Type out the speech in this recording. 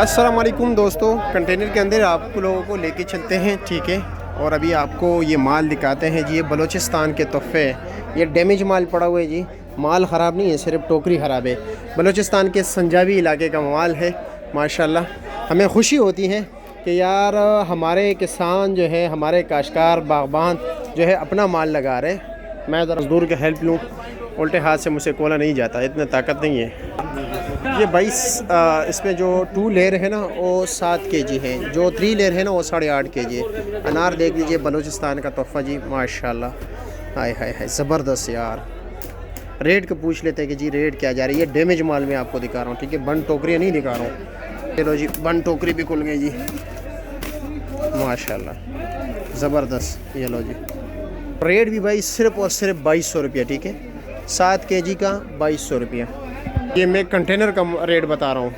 अस्सलाम वालेकुम दोस्तों, कंटेनर के अंदर आप लोगों को लेके चलते हैं, ठीक है। और अभी आपको ये माल दिखाते हैं जी। ये बलूचिस्तान के तोहफे हैं। ये डैमेज माल पड़ा हुआ है जी, माल ख़राब नहीं है, सिर्फ टोकरी ख़राब है। बलूचिस्तान के संजावी इलाके का माल है माशाल्लाह। हमें खुशी होती है कि यार हमारे किसान जो है, हमारे काश्तकार बागबान जो है अपना माल लगा रहे। मैं ज़रा मजदूर की हेल्प लूँ, उल्टे हाथ से मुझसे कोला नहीं जाता, इतनी ताकत नहीं है। ये 22 इसमें जो 2 लेयर है ना वो 7 kg है, जो 3 लेयर है ना वो 8.5 kg है। अनार देख लीजिए, बलूचिस्तान का तोहफ़ा जी माशाल्लाह। हाय हाय हाय, ज़बरदस्त यार। रेट का पूछ लेते हैं कि जी रेट क्या जा रही है। ये डैमेज माल में आपको दिखा रहा हूँ, ठीक है, बंद टोकरियाँ नहीं दिखा रहा हूँ। चलो जी, बंद टोकरी भी खुल गई जी माशाल्लाह, ज़बरदस्त। ये लो जी, रेट भी भाई सिर्फ और सिर्फ 2200 रुपया, ठीक है। 7 kg का 2200 रुपया। ये मैं कंटेनर का रेट बता रहा हूँ।